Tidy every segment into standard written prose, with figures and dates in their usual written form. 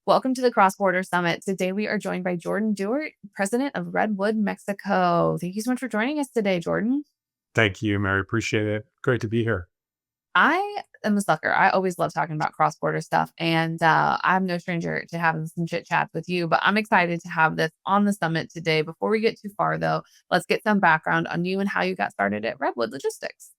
Welcome to the Cross Border Summit. Today we are joined by Jordan Dewart, President of Redwood Mexico. Thank you so much for joining us today, Jordan. Thank you, Mary. Appreciate it. Great to be here. I am a sucker. I always love talking about cross border stuff, and I'm no stranger to having some chit chats with you. But I'm excited to have this on the summit today. Before we get too far, though, let's get some background on you and how you got started at Redwood Logistics.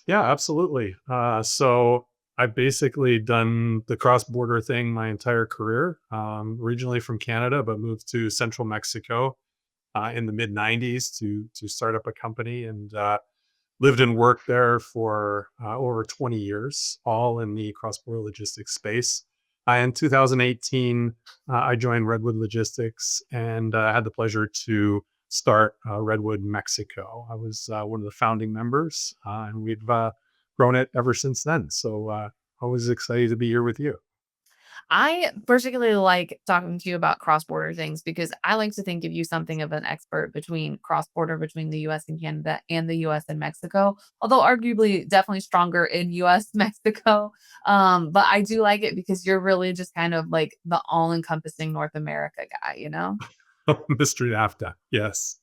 Yeah, absolutely. So I've basically done the cross-border thing my entire career. Originally from Canada, but moved to Central Mexico in the mid '90s to start up a company, and lived and worked there for over 20 years, all in the cross-border logistics space. In 2018, I joined Redwood Logistics and had the pleasure to start Redwood Mexico. I was one of the founding members, and we've grown it ever since then. So always excited to be here with you. I particularly like talking to you about cross border things because I like to think of you something of an expert between cross border between the US and Canada and the US and Mexico, although arguably definitely stronger in US Mexico. But I do like it because you're really just kind of like the all encompassing North America guy, you know? Mystery NAFTA, yes.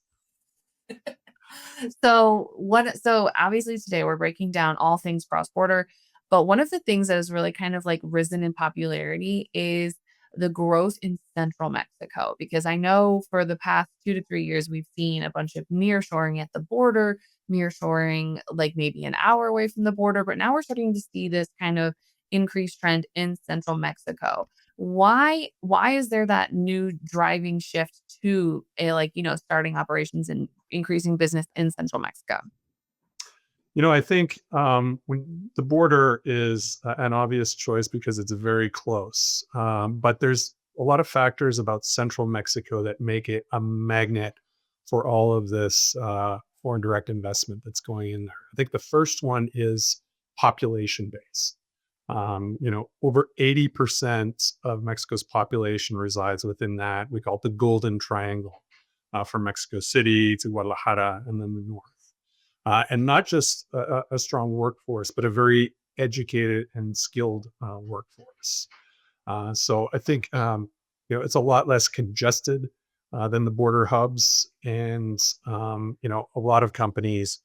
So obviously today we're breaking down all things cross-border, but one of the things that has really kind of like risen in popularity is the growth in central Mexico. Because I know for the past 2 to 3 years, we've seen a bunch of nearshoring at the border, nearshoring like maybe an hour away from the border, but now we're starting to see this kind of increased trend in central Mexico. Why is there that new driving shift to a starting operations and increasing business in central Mexico? I think when the border is an obvious choice because it's very close, but there's a lot of factors about central Mexico that make it a magnet for all of this foreign direct investment that's going in there. I think the first one is population base. Over 80% of Mexico's population resides within that. We call it the Golden Triangle, from Mexico City to Guadalajara and then the north. And not just a strong workforce, but a very educated and skilled workforce. So I think it's a lot less congested than the border hubs, and a lot of companies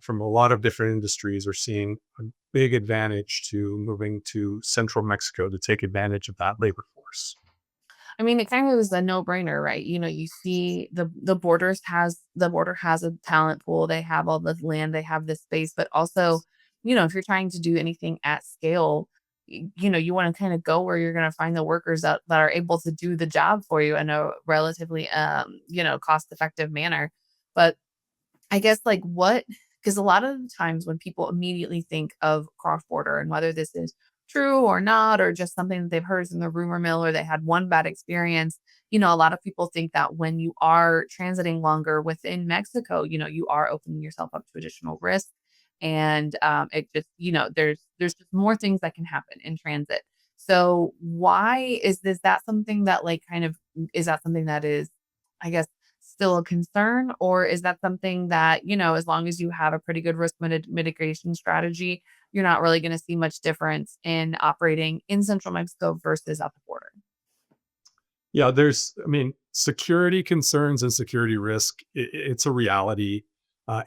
from a lot of different industries are seeing a big advantage to moving to central Mexico to take advantage of that labor force. I mean, it kind of is a no-brainer, right? You see the border has a talent pool. They have all the land, they have the space, but also, if you're trying to do anything at scale, you want to kind of go where you're going to find the workers that are able to do the job for you in a relatively cost-effective manner. But I guess like what because a lot of the times when people immediately think of cross border and whether this is true or not, or just something that they've heard in the rumor mill or they had one bad experience, a lot of people think that when you are transiting longer within Mexico, you are opening yourself up to additional risk. And it just, there's just more things that can happen in transit. So why is that something that like kind of is that something that is, I guess, still a concern? Or is that something that, as long as you have a pretty good risk mitigation strategy, you're not really going to see much difference in operating in central Mexico versus at the border? Yeah, security concerns and security risk. It's a reality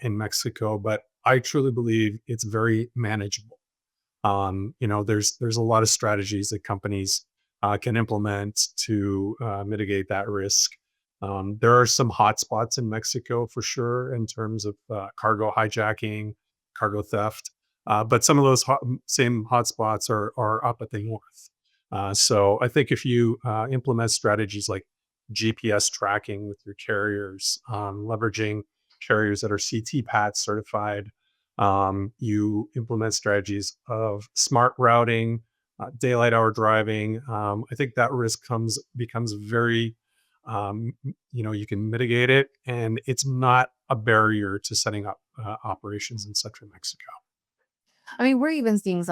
in Mexico, but I truly believe it's very manageable. There's a lot of strategies that companies can implement to mitigate that risk. There are some hotspots in Mexico for sure in terms of cargo hijacking, cargo theft, but some of those same hotspots are up at the north. So I think if you implement strategies like GPS tracking with your carriers, leveraging carriers that are CTPAT certified, you implement strategies of smart routing, daylight hour driving. I think that risk becomes very, you can mitigate it, and it's not a barrier to setting up operations in central Mexico. I mean, we're even seeing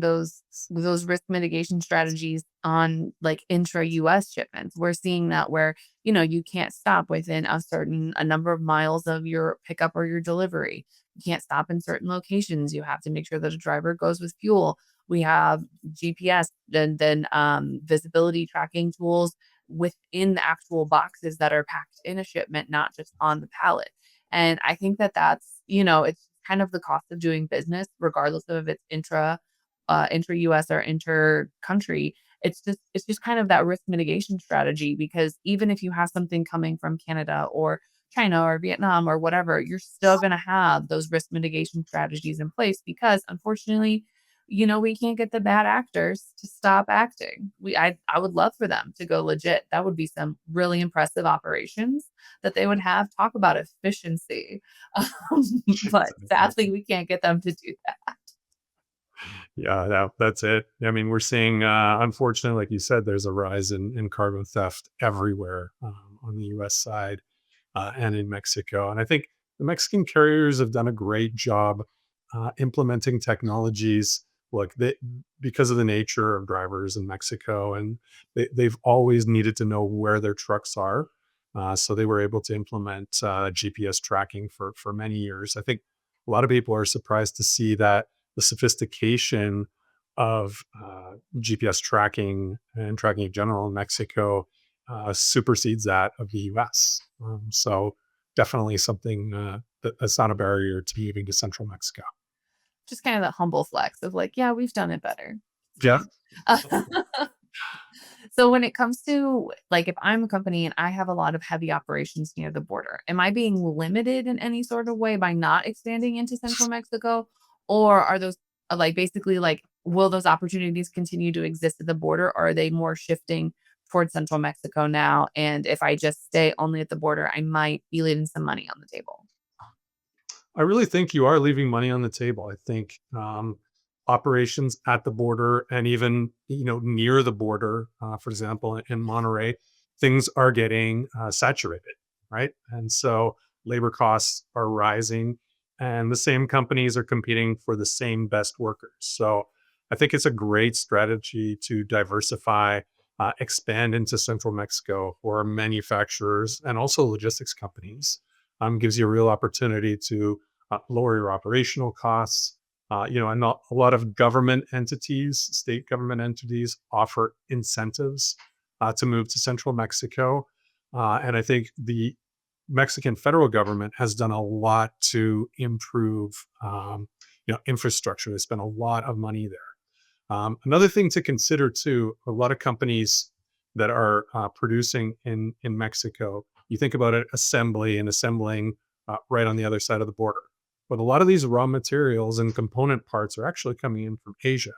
those risk mitigation strategies on like intra US shipments. We're seeing that where, you can't stop within a number of miles of your pickup or your delivery. You can't stop in certain locations. You have to make sure that a driver goes with fuel. We have GPS and then visibility tracking tools within the actual boxes that are packed in a shipment, not just on the pallet. And I think that that's, it's kind of the cost of doing business, regardless of if it's intra US or inter country. It's just kind of that risk mitigation strategy, because even if you have something coming from Canada or China or Vietnam or whatever, you're still going to have those risk mitigation strategies in place, because unfortunately, we can't get the bad actors to stop acting. I would love for them to go legit. That would be some really impressive operations that they would have. Talk about efficiency. But sadly, we can't get them to do that. Yeah, that's it. I mean, we're seeing, unfortunately, like you said, there's a rise in cargo theft everywhere, on the US side, and in Mexico. And I think the Mexican carriers have done a great job implementing technologies. Look, because of the nature of drivers in Mexico, and they've always needed to know where their trucks are. So they were able to implement GPS tracking for many years. I think a lot of people are surprised to see that the sophistication of GPS tracking and tracking in general in Mexico supersedes that of the US. So definitely something that's not a barrier to moving to central Mexico. Just kind of that humble flex of like, yeah, we've done it better. Yeah. So when it comes to, like, if I'm a company and I have a lot of heavy operations near the border, am I being limited in any sort of way by not expanding into central Mexico? Or are those like basically like, will those opportunities continue to exist at the border? Or are they more shifting towards central Mexico now? And if I just stay only at the border, I might be leaving some money on the table. I really think you are leaving money on the table. I think operations at the border and even near the border, for example, in Monterey, things are getting saturated, right? And so labor costs are rising, and the same companies are competing for the same best workers. So I think it's a great strategy to diversify, expand into central Mexico for manufacturers and also logistics companies. Gives you a real opportunity to lower your operational costs. And a lot of government entities, state government entities, offer incentives to move to central Mexico. And I think the Mexican federal government has done a lot to improve, infrastructure. They spent a lot of money there. Another thing to consider too, a lot of companies that are producing in Mexico, you think about it, assembly and assembling right on the other side of the border. But a lot of these raw materials and component parts are actually coming in from Asia.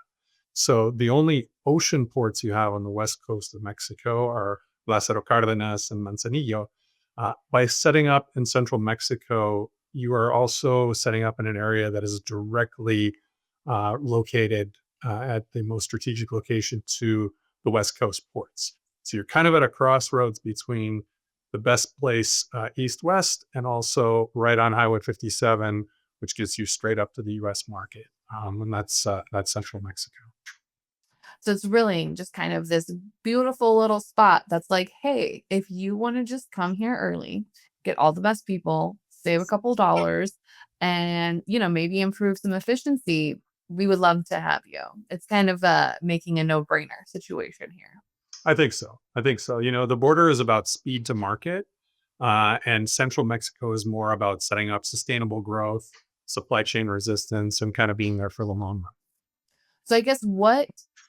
So the only ocean ports you have on the west coast of Mexico are Lázaro Cárdenas and Manzanillo. By setting up in central Mexico, you are also setting up in an area that is directly located at the most strategic location to the west coast ports. So you're kind of at a crossroads between the best place east west and also right on Highway 57, which gets you straight up to the U.S. market, and that's central Mexico. So it's really just kind of this beautiful little spot that's like, hey, if you want to just come here early, get all the best people, save a couple dollars, and maybe improve some efficiency, we would love to have you. It's kind of making a no-brainer situation here. I think so. I think so. The border is about speed to market, and central Mexico is more about setting up sustainable growth, supply chain resistance, and kind of being there for the long run. So I guess what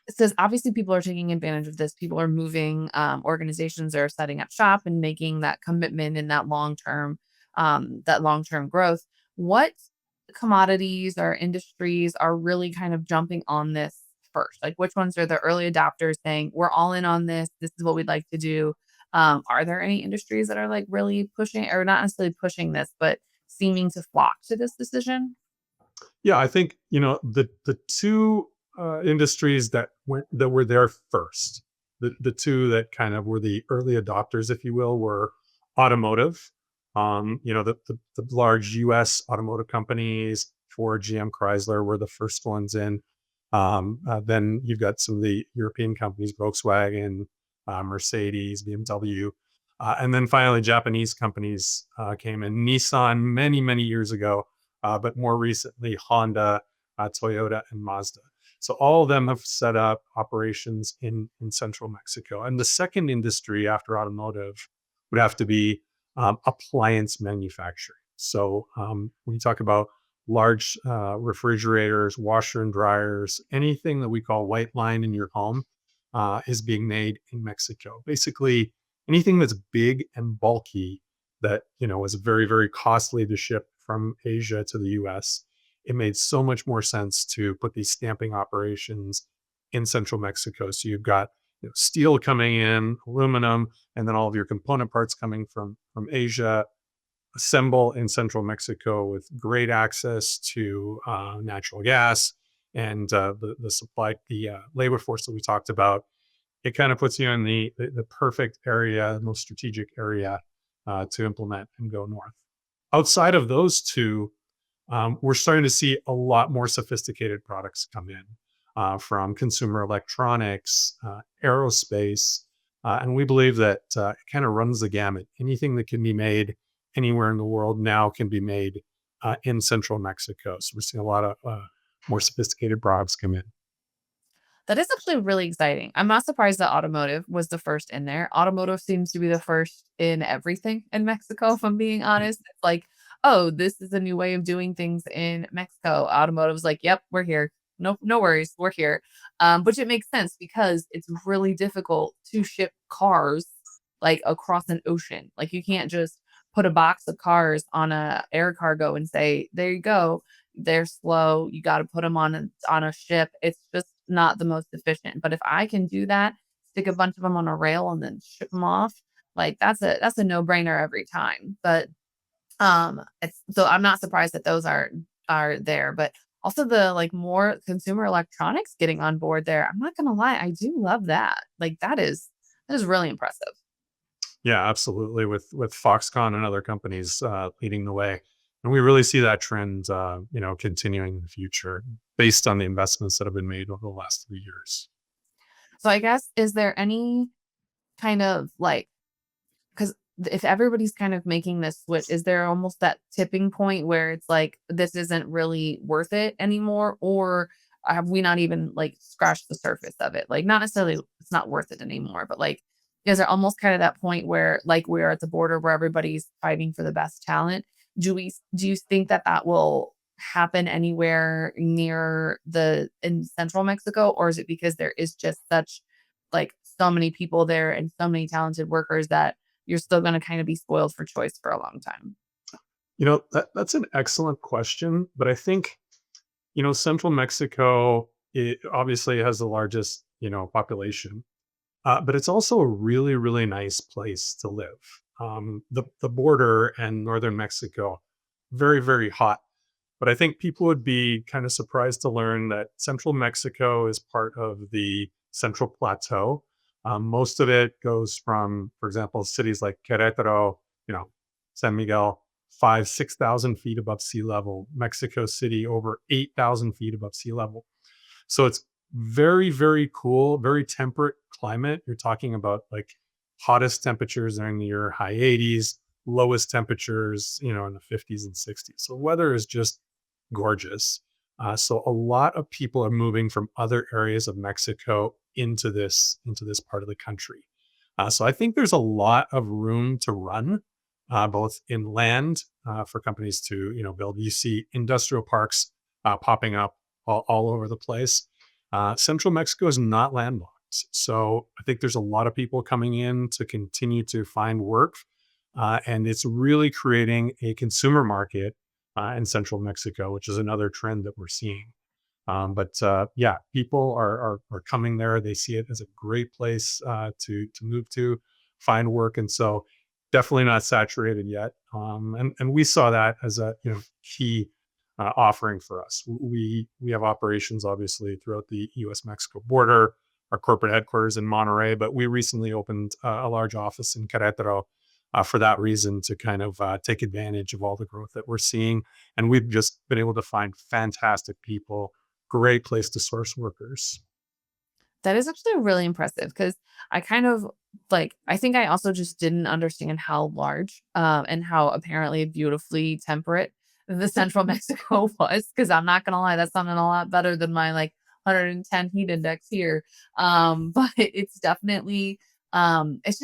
says, obviously people are taking advantage of this. People are moving, organizations are setting up shop and making that commitment in that long-term growth. What commodities or industries are really kind of jumping on this first? Like which ones are the early adopters saying, we're all in on this. This is what we'd like to do. Are there any industries that are like really pushing, or not necessarily pushing this, but seeming to flock to this decision? Yeah, I think the two industries that were there first, the two that kind of were the early adopters, if you will, were automotive. The large U.S. automotive companies, Ford, GM, Chrysler, were the first ones in. Then you've got some of the European companies, Volkswagen, Mercedes, BMW. And then finally, Japanese companies came in. Nissan many, many years ago, but more recently, Honda, Toyota, and Mazda. So all of them have set up operations in central Mexico. And the second industry after automotive would have to be appliance manufacturing. So when you talk about large refrigerators, washer and dryers, anything that we call white line in your home is being made in Mexico. Basically, anything that's big and bulky that is very, very costly to ship from Asia to the US. It made so much more sense to put these stamping operations in central Mexico. So you've got steel coming in, aluminum, and then all of your component parts coming from Asia, assemble in central Mexico with great access to natural gas and the supply, the labor force that we talked about. It kind of puts you in the perfect area, the most strategic area to implement and go north. Outside of those two, we're starting to see a lot more sophisticated products come in from consumer electronics, aerospace, and we believe that it kind of runs the gamut. Anything that can be made anywhere in the world now can be made in central Mexico. So we're seeing a lot of more sophisticated products come in. That is actually really exciting. I'm not surprised that automotive was the first in there. Automotive seems to be the first in everything in Mexico, if I'm being honest. It's like, oh, this is a new way of doing things in Mexico. Automotive's like, yep, we're here. No, no worries, we're here. Which it makes sense because it's really difficult to ship cars like across an ocean. Like you can't just put a box of cars on a air cargo and say, there you go. They're slow. You got to put them on a ship. It's just not the most efficient. But if I can do that, stick a bunch of them on a rail and then ship them off, like that's a no-brainer every time. But it's so I'm not surprised that those are there, but also the like more consumer electronics getting on board there. I'm not gonna lie, I do love that. Like that is really impressive. Yeah, absolutely. With Foxconn and other companies leading the way, and we really see that trend, continuing in the future based on the investments that have been made over the last 3 years. So I guess is there any kind of like 'cause if everybody's kind of making this switch, is there almost that tipping point where it's like, this isn't really worth it anymore? Or have we not even like scratched the surface of it? Like, not necessarily it's not worth it anymore, but like, is there almost kind of that point where like we're at the border where everybody's fighting for the best talent? Do you think that that will happen anywhere near the in central Mexico? Or is it because there is just such like so many people there and so many talented workers that you're still gonna kinda be spoiled for choice for a long time? That's an excellent question, but I think central Mexico it obviously has the largest population, but it's also a really really nice place to live. The border and northern Mexico, very very hot. But I think people would be kind of surprised to learn that central Mexico is part of the Central Plateau. Most of it goes from, for example, cities like Querétaro, San Miguel, 6,000 feet above sea level. Mexico City, over 8,000 feet above sea level. So it's very, very cool, very temperate climate. You're talking about like hottest temperatures during the year, high 80s, lowest temperatures, in the 50s and 60s. So weather is just gorgeous. So a lot of people are moving from other areas of Mexico into this part of the country. So I think there's a lot of room to run, both in land for companies to build. You see industrial parks popping up all over the place. Central Mexico is not landlocked, so I think there's a lot of people coming in to continue to find work, and it's really creating a consumer market in central Mexico, which is another trend that we're seeing. But yeah, people are coming there. They see it as a great place to move to, find work, and so definitely not saturated yet. And we saw that as a key offering for us. We have operations obviously throughout the U.S. Mexico border. Our corporate headquarters in Monterrey, but we recently opened a large office in Querétaro for that reason to kind of take advantage of all the growth that we're seeing. And we've just been able to find fantastic people, great place to source workers. That is actually really impressive because I kind of like I think I also just didn't understand how large, and how apparently beautifully temperate the central Mexico was. Because 'cause I'm not gonna lie, that sounded a lot better than my, like, 110 heat index here. But it's definitely, it's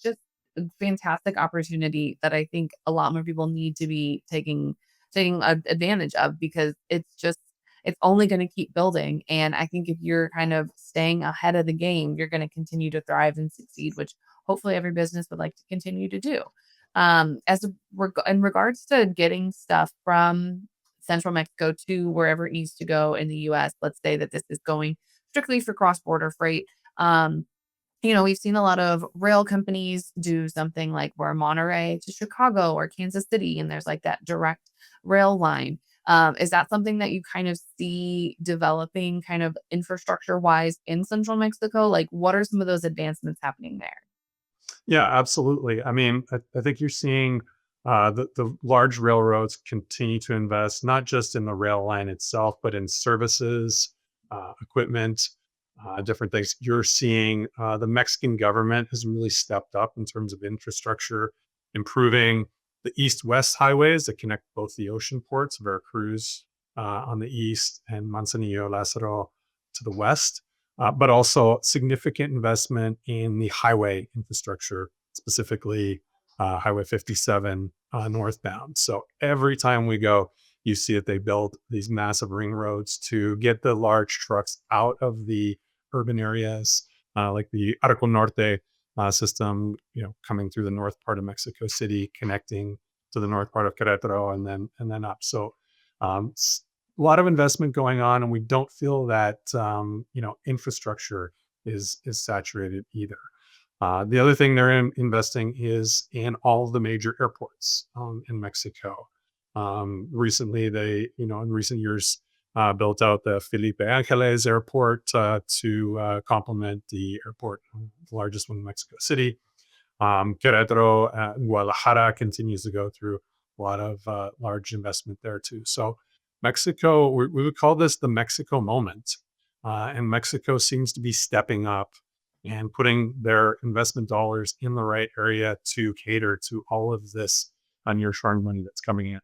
just a fantastic opportunity that I think a lot more people need to be taking advantage of, because it's only going to keep building. And I think if you're kind of staying ahead of the game, you're going to continue to thrive and succeed, which hopefully every business would like to continue to do. In regards to getting stuff from central Mexico to wherever it needs to go in the US, let's say that this is going strictly for cross border freight. Um, we've seen a lot of rail companies do something like where Monterey to Chicago or Kansas City, and there's like that direct rail line. Is that something that you kind of see developing kind of infrastructure wise in central Mexico? Like, what are some of those advancements happening there? Yeah, absolutely. I mean, I think you're seeing the large railroads continue to invest not just in the rail line itself, but in services, equipment, different things. You're seeing the Mexican government has really stepped up in terms of infrastructure, improving the east-west highways that connect both the ocean ports, Veracruz on the east and Manzanillo, Lázaro to the west, but also significant investment in the highway infrastructure, specifically Highway 57 northbound. So every time we go, you see that they build these massive ring roads to get the large trucks out of the urban areas, like the Arco Norte system, coming through the north part of Mexico City, connecting to the north part of Querétaro, and then up. So um, a lot of investment going on, and we don't feel that infrastructure is saturated either. The other thing they're investing is in all of the major airports in Mexico. Recently, in recent years, built out the Felipe Angeles Airport to complement the airport, the largest one in Mexico City. Querétaro, Guadalajara continues to go through a lot of large investment there too. So Mexico, we would call this the Mexico moment, and Mexico seems to be stepping up and putting their investment dollars in the right area to cater to all of this nearshoring money that's coming in.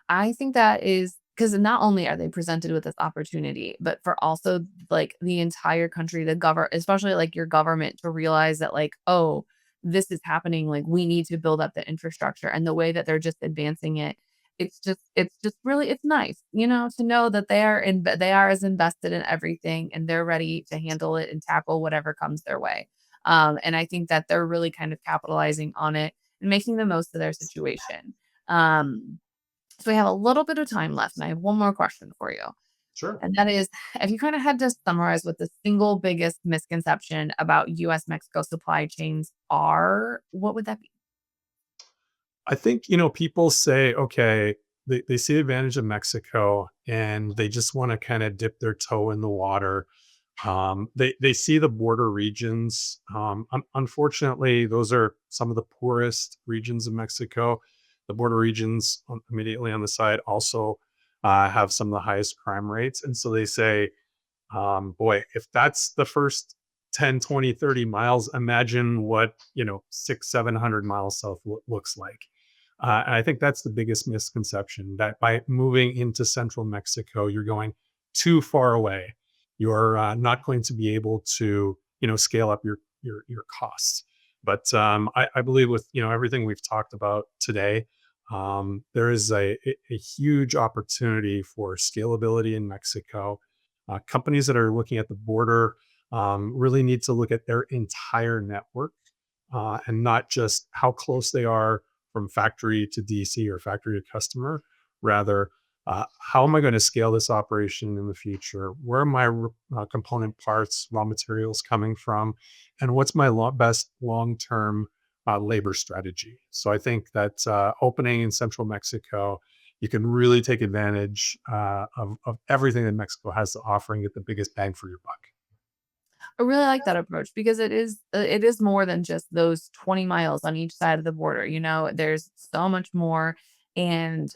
I think that is because not only are they presented with this opportunity, but for also like the entire country, the govern especially like your government to realize that like, oh, this is happening. Like we need to build up the infrastructure, and the way that they're just advancing it, it's just really it's nice, to know that they are as invested in everything and they're ready to handle it and tackle whatever comes their way. And I think that they're really kind of capitalizing on it and making the most of their situation. Um, so we have a little bit of time left, and I have one more question for you. Sure. And that is, if you kind of had to summarize what the single biggest misconception about US Mexico supply chains are, what would that be? I think, people say, okay, they see the advantage of Mexico and they just want to kind of dip their toe in the water. They see the border regions. Unfortunately, those are some of the poorest regions of Mexico. The border regions immediately on the side also have some of the highest crime rates. And so they say, boy, if that's the first 10, 20, 30 miles, imagine what, 600, 700 miles south looks like. And I think that's the biggest misconception, that by moving into central Mexico, you're going too far away. You're not going to be able to, scale up your costs. But I believe with everything we've talked about today, there is a huge opportunity for scalability in Mexico. Companies that are looking at the border really need to look at their entire network and not just how close they are from factory to DC or factory to customer. Rather, how am I going to scale this operation in the future? Where are my component parts, raw materials coming from? And what's my best long term labor strategy? So I think that opening in central Mexico, you can really take advantage of everything that Mexico has to offer and get the biggest bang for your buck. I really like that approach because it is more than just those 20 miles on each side of the border. There's so much more, and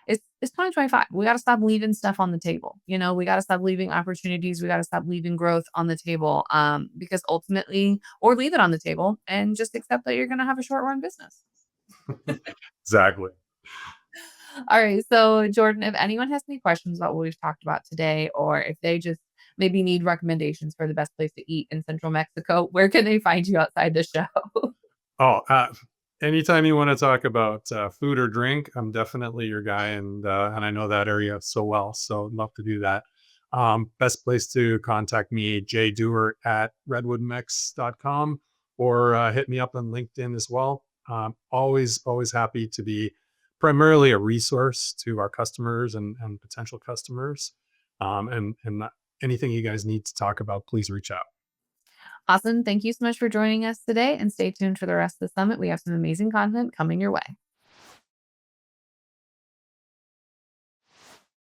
it's 2025. We got to stop leaving stuff on the table. We got to stop leaving opportunities. We got to stop leaving growth on the table. Because ultimately, or leave it on the table and just accept that you're going to have a short run business. Exactly. All right. So, Jordan, if anyone has any questions about what we've talked about today, or if they just maybe need recommendations for the best place to eat in central Mexico, where can they find you outside the show? Oh, anytime you want to talk about food or drink, I'm definitely your guy, and I know that area so well, so I'd love to do that. Best place to contact me, Dewart at redwoodmex.com, or hit me up on LinkedIn as well. Always happy to be primarily a resource to our customers and potential customers. And anything you guys need to talk about, please reach out. Awesome. Thank you so much for joining us today and stay tuned for the rest of the summit. We have some amazing content coming your way.